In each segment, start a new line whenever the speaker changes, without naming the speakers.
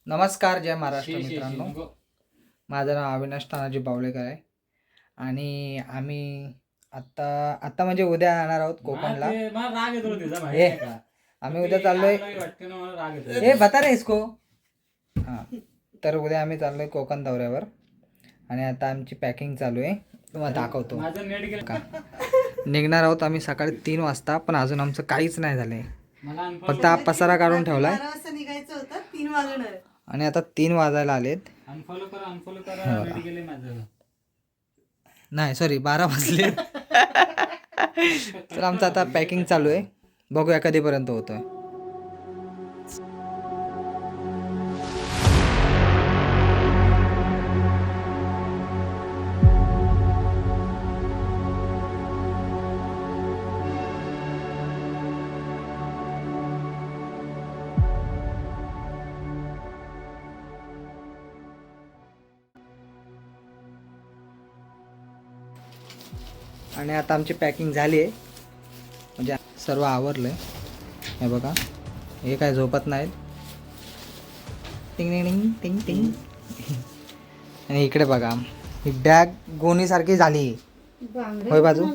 नमस्कार, जय महाराष्ट्र मित्रांनो. माझं नाव अविनाश तानाजी बावळेकर आहे आणि आम्ही आत्ता आत्ता म्हणजे उद्या जाणार आहोत कोकणला. आम्ही उद्या चाललोय. हे बता रे इसको. हां, तर उद्या आम्ही चाललोय कोकण दौऱ्यावर आणि आता आमची पॅकिंग चालू आहे. तुम्हाला दाखवतो. निघणार आहोत आम्ही सकाळी 3 वाजता, पण अजून आमचं काहीच नाही झालंय. फक्त हा पसारा काढून ठेवलाय.
12 वाजता निघायचं होतं, 3 वाजणार.
आणि आता 3 वाजायला आलेत.
अनफॉलो करा रेडी केले माझं.
नाही सॉरी 12 वाजले. तर आमचं आता पॅकिंग चालू आहे. बघूया कधीपर्यंत होतोय. आणि आता आमची पॅकिंग झाली आहे, म्हणजे सर्व आवरलं आहे. हे बघा, हे काय झोपत नाहीत. टिंग टिंग टिंग टिंग. आणि इकडे बघा, ही बॅग गोणीसारखी झाली. होय बाजू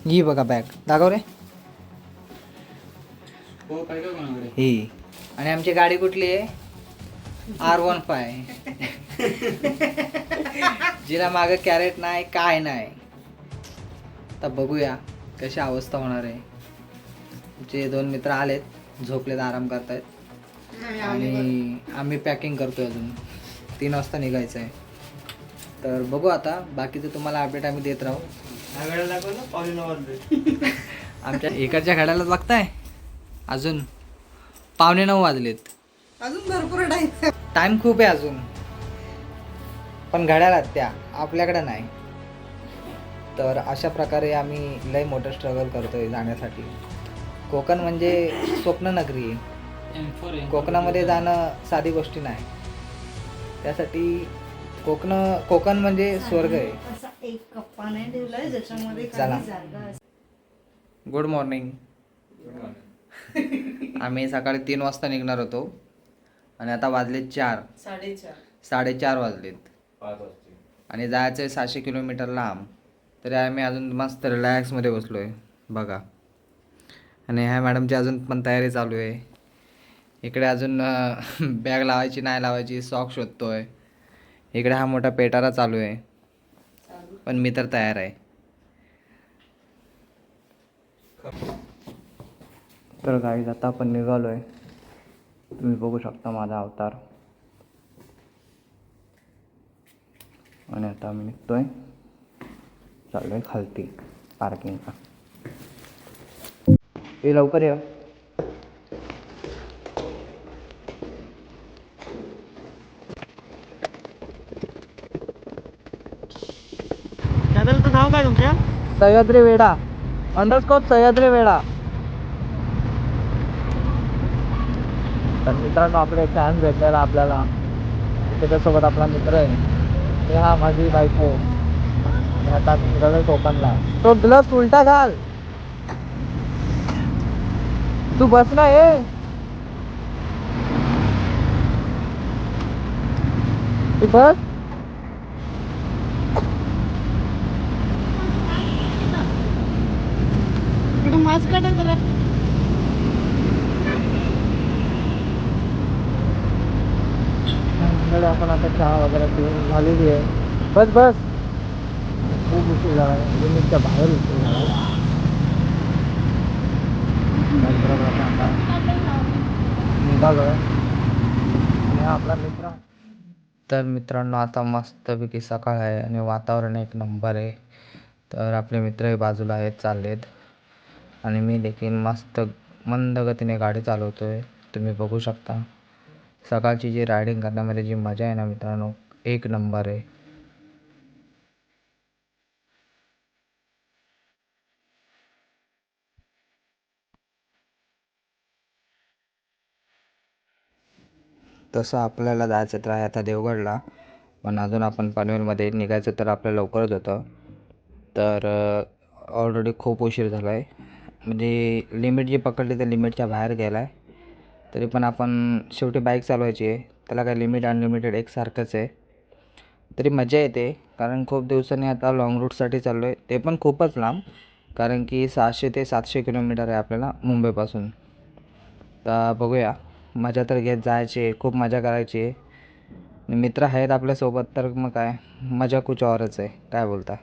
ही बघा बॅग दाखव रे. ही आणि आमची गाडी कुठली आहे? R15. जिला मागं कॅरेट नाही, काय नाही. तर बघूया कशी अवस्था होणार आहे. जे 2 मित्र आलेत, झोपलेत, आराम करतायत आणि आम्ही पॅकिंग करतोय. अजून 3 वाजता निघायचं आहे. तर बघू आता, बाकीचं तुम्हाला अपडेट आम्ही देत राहू. आमच्या इकडच्या घड्यालाच बघताय, अजून 8:45 वाजलेत.
अजून भरपूर
टाइम खूप आहे अजून, पण घड्याळात त्या आपल्याकडे नाही. तर अशा प्रकारे आम्ही लय मोठं स्ट्रगल करतोय जाण्यासाठी. कोकण म्हणजे स्वप्न नगरी आहे. कोकणामध्ये जाणं साधी गोष्टी नाही. त्यासाठी कोकण म्हणजे स्वर्ग आहे.
असा एक कप्पा नाही ठेवलाय ज्याच्यामध्ये
चला.
काही जागा असेल.
Good morning. आम्ही सकाळी 3 वाजता निघणार होतो आणि आता वाजले 4, 4:30 वाजलेत आणि जायचं आहे 600 किलोमीटर लांब. तरी आम्ही अजून मस्त रिलॅक्समध्ये बसलो आहे बघा. आणि ह्या मॅडमची अजून पण तयारी चालू आहे. इकडे अजून बॅग लावायची नाही लावायची सॉक शोधतोय. इकडे हा मोठा पेटारा चालू आहे, पण मी तर तयार आहे. तर गाईज आता आपण निघालो आहे. तुम्ही बघू शकता माझा अवतार. आणि आता आम्ही निघतोय, चाललो आहे खालती पार्किंगला. हे लवकर ये.
चॅनलचं नाव काय तुमच्या?
सह्याद्री वेडा _ सह्याद्री वेडा. तर मित्रांनो, आपले फॅन भेटलेला आपल्याला. त्याच्यासोबत आपला मित्र आहे. हे हा माझी बायको. आता निघालोय कोकणला. तो ग्लव्स उलटा घाल. तू बस ना. ये तू बस.
मास्क काढा जरा.
आपण आता चहा वगैरे पिऊन झालेली आहे. बस बस. खूप उशीर झाला, लिमिटच्या बाहेर उशीर झाला. निघालो आणि हा आपला मित्र. तर मित्रांनो, आता मस्तपैकी सकाळ आहे आणि वातावरण एक नंबर आहे. तर आपले मित्रही बाजूला आहेत, चाललेत आणि मी देखील मस्त मंद गतीने गाडी चालवतोय. तुम्ही बघू शकता सकाळची जी रायडिंग करण्यामध्ये जी मजा आहे ना मित्रांनो, एक नंबर आहे. तसं आपल्याला जायचं तर आहे आता देवगडला, पण अजून आपण पनवेलमध्ये निघायचं तर आपल्याला लवकरच होतं. तर ऑलरेडी खूप उशीर झाला आहे. म्हणजे लिमिट जी पकडली तर लिमिटच्या बाहेर गेला आहे तरी पण आपण शेवटी बाईक चालवायची आहे, त्याला काय लिमिट अनलिमिटेड एकसारखंच आहे. तरी मजा येते कारण खूप दिवसांनी आता लाँग रूटसाठी चाललो आहे, ते पण खूपच लांब. कारण की 600 ते 700 किलोमीटर आहे आपल्याला मुंबईपासून. तर बघूया, मजा तर घेत जायची आहे, खूप मजा करायची आहे. मित्र आहेत आपल्यासोबत तर मग काय मजा कुछ औरच आहे. काय बोलता?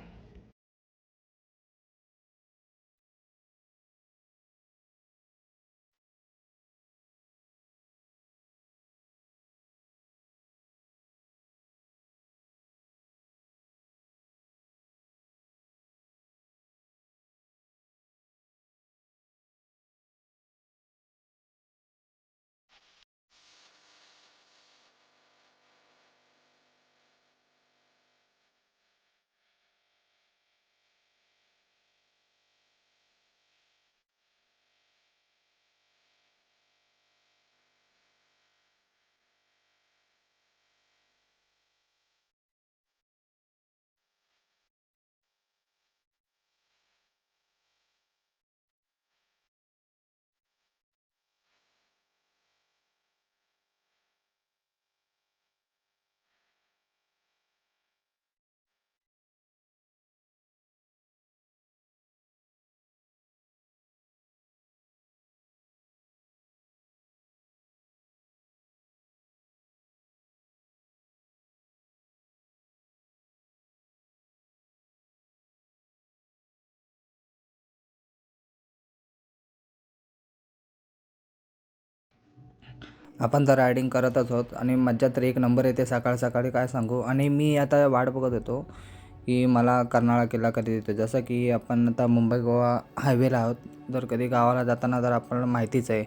आपण तर रायडिंग करतच आहोत आणि मज्जा तर एक नंबर येते सकाळ सकाळी, काय सांगू. आणि मी आता वाट बघत होतो की मला कर्नाळा किल्ला कधी येतो. जसं की आपण आता मुंबई गोवा हायवेला आहोत, जर कधी गावाला जाताना तर आपल्याला माहितीच आहे,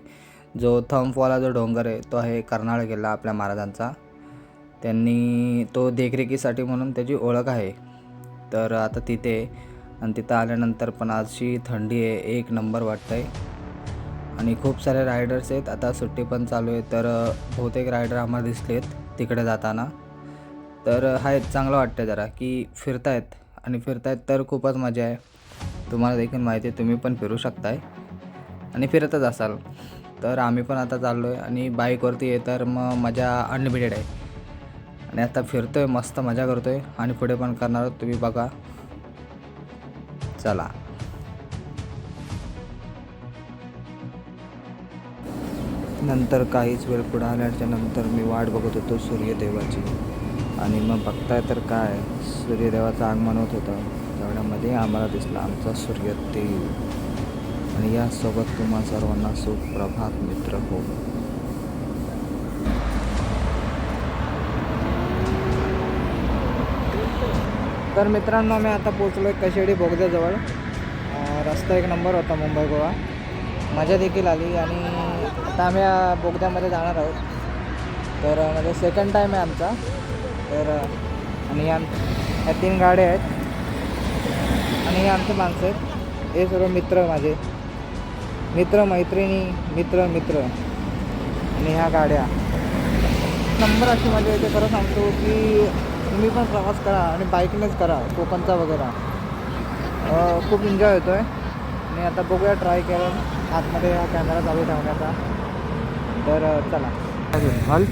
जो थंबवाला जो डोंगर आहे तो आहे कर्नाळा किल्ला आपल्या महाराजांचा. त्यांनी तो देखरेखीसाठी म्हणून त्याची ओळख आहे. तर आता तिथे आणि तिथं आल्यानंतर पण अशी थंडी आहे, एक नंबर वाटतं आहे. आणि खूप सारे रायडर्स आहेत, आता सुट्टी पण चालू आहे, तर बहुतेक रायडर आम्हाला दिसलेत तिकडे जाताना. तर आहेत, चांगलं वाटतं जरा की फिरतायत आणि फिरतायत तर खूपच मजा आहे. तुम्हाला देखील माहिती आहे, तुम्ही पण फिरू शकताय आणि फिरतच असाल. तर आम्ही पण आता चाललो आहे आणि बाईकवरती आहे तर मग मजा अनलिमिटेड आहे. आणि आता फिरतो आहे, मस्त मजा करतो आहे आणि पुढे पण करणार आहोत, तुम्ही बघा. चला. नंतर काहीच वेळ पुढे आल्याच्या नंतर मी वाट बघत होतो सूर्यदेवाची. आणि मग बघताय तर काय, सूर्यदेवाचं आगमन होत होतं. तेवढ्यामध्ये आम्हाला दिसला आमचा सूर्यदेव. आणि यासोबत तुम्हा सर्वांना सुप्रभात मित्र हो. तर मित्रांनो, मी आता पोचलो आहे कशेडी बोगद्याजवळ. रस्ता एक नंबर होता मुंबई गोवा, मजा देखील आली. आणि आता आम्ही या बोगद्यामध्ये जाणार आहोत. तर म्हणजे सेकंड टाईम आहे आमचा. तर आणि या 3 गाड्या आहेत आणि हे आमचे माणसं आहेत, हे सर्व मित्र, माझे मित्र मैत्रिणी, मित्र आणि ह्या गाड्या. नंबर अशी मजा येते, खरं सांगतो की तुम्ही पण प्रवास करा आणि बाईकनेच करा, कोकणचा वगैरे. खूप एन्जॉय होतो आहे. आणि आता बघूया, ट्राय केलं आतमध्ये हा कॅमेरा चालू ठेवण्याचा. तर चला. हल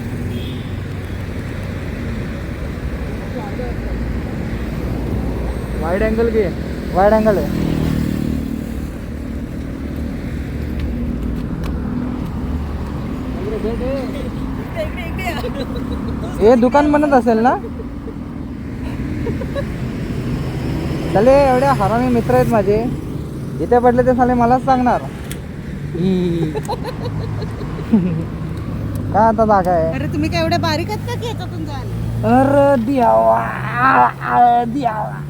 वाईड अँगल घे, वाईड अँगल आहे. हे दुकान बनत असेल ना? चले, एवढ्या हरामी मित्र आहेत माझे, इथे पडले ते साले मलाच सांगणार. काय आता जागा आहे.
अरे तुम्ही काय एवढे बारीक आहेत का की याच्यातून जाल?
अरे दियावा दियावा.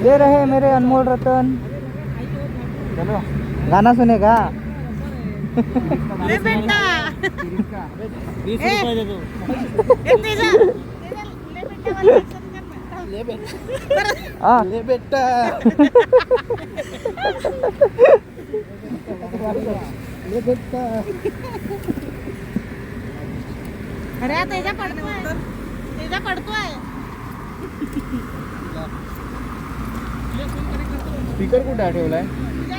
ले रहे मेरे अनमोल रतन. चलो, गाना सुनेगा?
ले बेटा,
20 रुपये दे दो.
ए तेजा, ले बेटा वाला action करना.
ले बेटा.
हाँ ले बेटा. ले बेटा.
अरे तेजा पडतोय, तेजा पडतोय.
स्पीकर कुठे ठेवलाय?
पूजा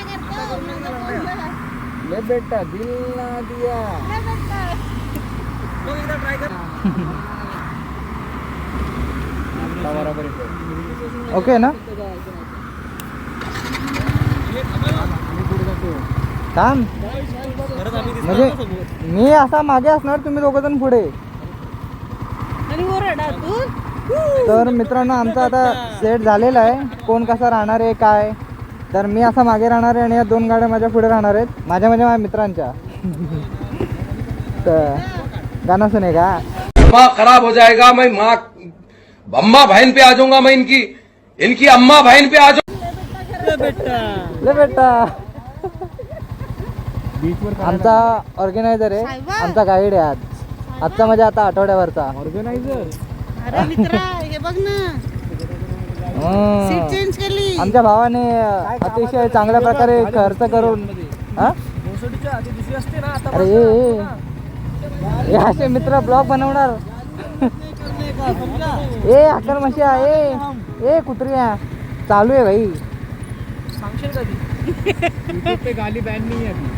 करतो माझं बोललं.
ले बेटा दिल ना दिया.
ले बेटा.
ओके ना काम म्हणजे मी असा मागे असणार, तुम्ही दोघं जण पुढे.
आणि ओरडा तू.
तर मित्रांनो आमचा आता सेट झालेला आहे, कोण कसा राहणार आहे काय. तर मी असा मागे राहणार आहे आणि या 2 गाड्या माझ्या पुढे राहणार आहेत, माझ्या म्हणजे माझ्या मित्रांच्या. तर गाणं सुने का?
दिमाग खराब हो जाएगा, मैं माँ अम्मा बहन पे आ जाऊंगा, मैं इनकी अम्मा बहन पे आ जाऊंगा.
ले बेटा आमचा ऑर्गॅनायझर आहे, आमचा गाईड आहे आजचा म्हणजे आता आठवड्यावरचा ऑर्गॅनायझर.
अरे मित्रा हे बघ ना, सीट चेंज केली.
आमच्या भावाने अतिशय चांगल्या प्रकारे खर्च करून. हा? अरे हे असे मित्र ब्लॉग बनवणार. ए अकर मशिया ए कुत्रिया चालू आहे भाई.
पे गाली बॅन नाही आहे.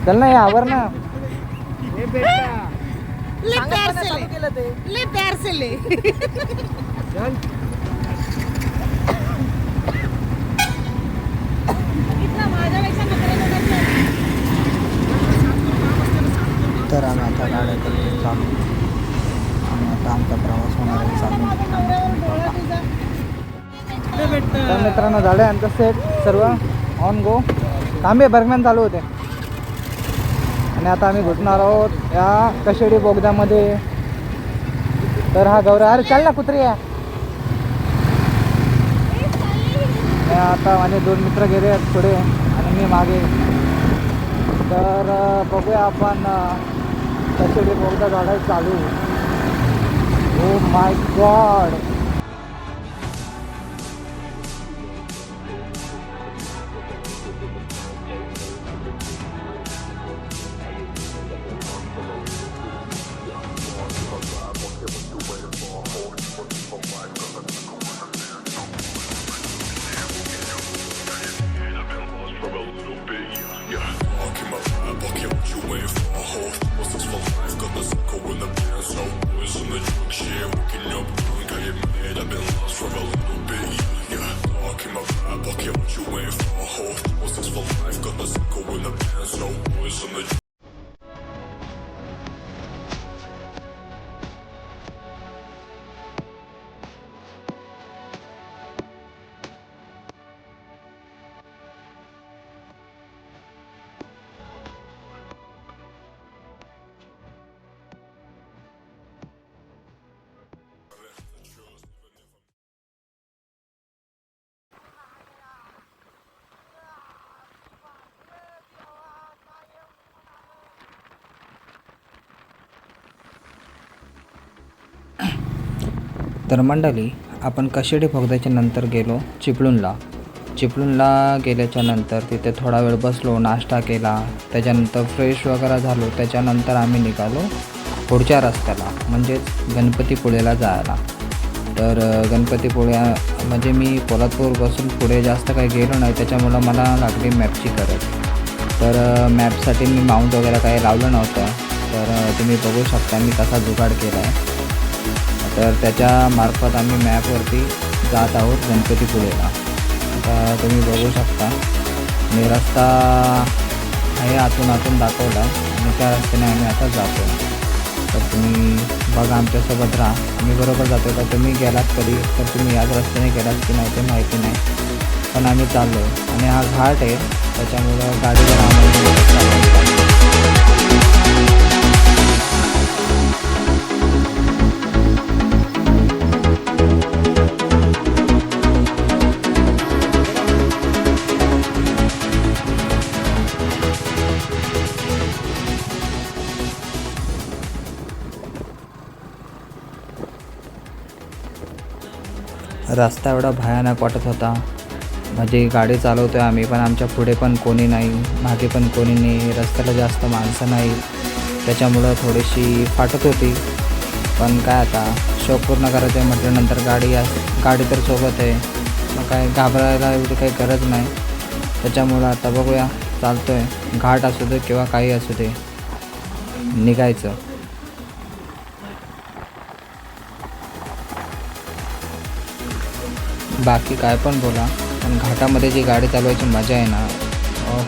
चल ना यावर ना.
ए बेटा
ले प्यार से ले, ले प्यार से ले.
चल.
इथला माझ्यापेक्षा नखरे बघायचे.
तर आम्ही आता गाड्या करतो चालू आणि आता आमचा प्रवास होणार आहे चालू. तर मित्रांनो झालं आमचं सेट सर्व ऑन गो. तांबे बर्गमॅन चालू होते आणि आता आम्ही घुसणार आहोत या कशेडी बोगद्यामध्ये. तर हा गौरव अरे चाल ना कुत्री आहे. आता माझे 2 मित्र गेले आहेत पुढे आणि मी मागे. तर बघूया आपण कशेडी बोगदा झाडायला चालू. Oh my God. तर मंडळी आपण कशेडी बोगद्याच्या नंतर गेलो चिपळूणला गेल्याच्या नंतर तिथे थोडा वेळ बसलो, नाश्ता केला, त्याच्यानंतर फ्रेश वगैरे झालो. त्याच्यानंतर आम्ही निघालो पुढच्या रस्त्याला म्हणजेच गणपतीपुळेला जायला. तर गणपतीपुळे म्हणजे मी पोलादपूरपासून पुढे जास्त काही गेलो नाही, त्याच्यामुळं मला लागली मॅपची गरज. तर मॅपसाठी मी माउंट वगैरे काही लावलं नव्हतं. तर तुम्ही बघू शकता मी कसा जुगाड केला आहे. तर त्याच्यामार्फत आम्ही मॅपवरती जात आहोत गणपतीपुळेला. आता तुम्ही बघू शकता मी रस्ता आहे आतून दाखवला आणि त्या रस्त्याने आम्ही आता जातो. तर तुम्ही बघा आमच्यासोबत राहा, आम्ही बरोबर जातो. तर तुम्ही गेलात कधी तर तुम्ही याच रस्त्याने गेलात की नाही ते माहिती नाही, पण आम्ही चाललो आणि हा घाट आहे त्याच्यामुळं गाडीवर आम्हाला रस्ता एवढा भयानक वाटत होता. म्हणजे गाडी चालवतो आहे आम्ही, पण आमच्या पुढे पण कोणी नाही, मागे पण कोणी नाही, रस्त्याला जास्त माणसं नाही, त्याच्यामुळं थोडीशी फाटत होती. पण काय आता शो पूर्ण करायचं आहे म्हटल्यानंतर गाडी तर सोबत आहे, मग काय घाबरायला एवढी काही गरज नाही. त्याच्यामुळं आता बघूया, चालतो आहे. घाट असू दे किंवा काही असू दे, निघायचं. बाकी काय पण बोला, पण घाटामध्ये जी गाडी चालवायची मजा आहे ना, हो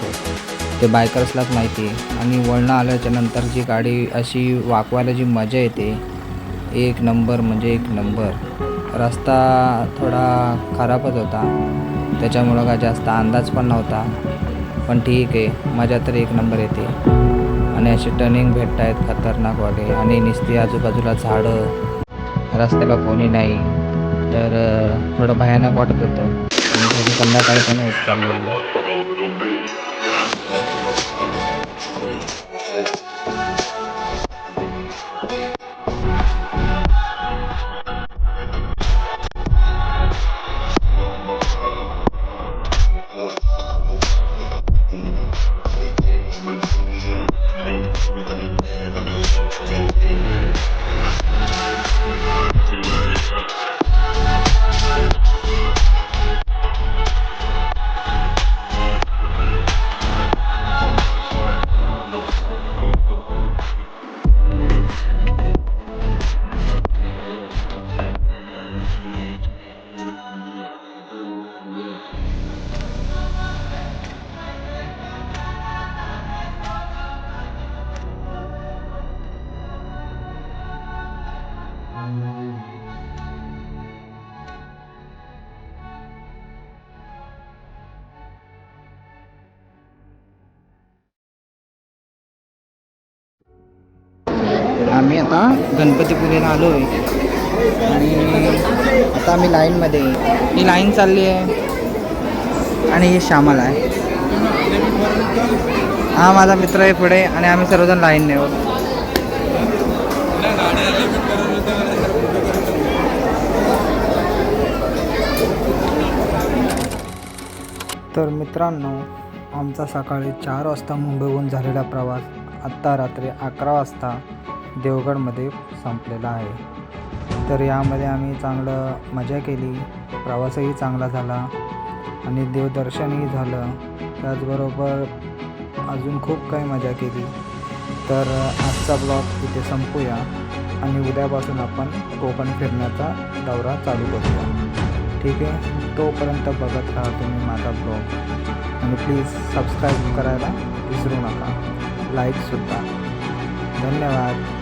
ते बायकर्सलाच माहिती आहे. आणि वळणं आल्याच्या नंतर जी गाडी अशी वाकवायला जी मजा येते, एक नंबर म्हणजे एक नंबर. रस्ता थोडा खराबच होता, त्याच्यामुळं काय जास्त अंदाज पण नव्हता, पण ठीक आहे, मजा तर एक नंबर येते. आणि असे टर्निंग भेटत आहेत खतरनाकवाले, आणि नुसती आजूबाजूला झाडं, रस्त्याला कोणी नाही, तर थोडं भयानक वाटत होतं. आणि थोडी संध्याकाळी पण होत चाललेली. आम्ही आता गणपतीपुळेला आलो आहे, आणि आता आम्ही लाईनमध्ये, ही लाईन चालली आहे, आणि ही श्यामला आहे. हा माझा मित्र आहे पुढे, आणि आम्ही सर्वजण लाईनने आहोत. तर मित्रांनो, आमचा सकाळी 4 वाजता मुंबईहून झालेला प्रवास आत्ता रात्री 11 वाजता देवगडमध्ये संपलेला आहे. तर यामध्ये आम्ही चांगलं मजा केली, प्रवासही चांगला झाला, आणि देवदर्शनही झालं. त्याचबरोबर अजून खूप काही मजा केली. तर आजचा ब्लॉग इथे संपूया, आणि उद्यापासून आपण कोकण फिरण्याचा दौरा चालू करूया. ठीक आहे, तोपर्यंत बघत राहा तुम्ही माझा ब्लॉग, आणि प्लीज सबस्क्राईब करायला विसरू नका, लाईकसुद्धा. धन्यवाद.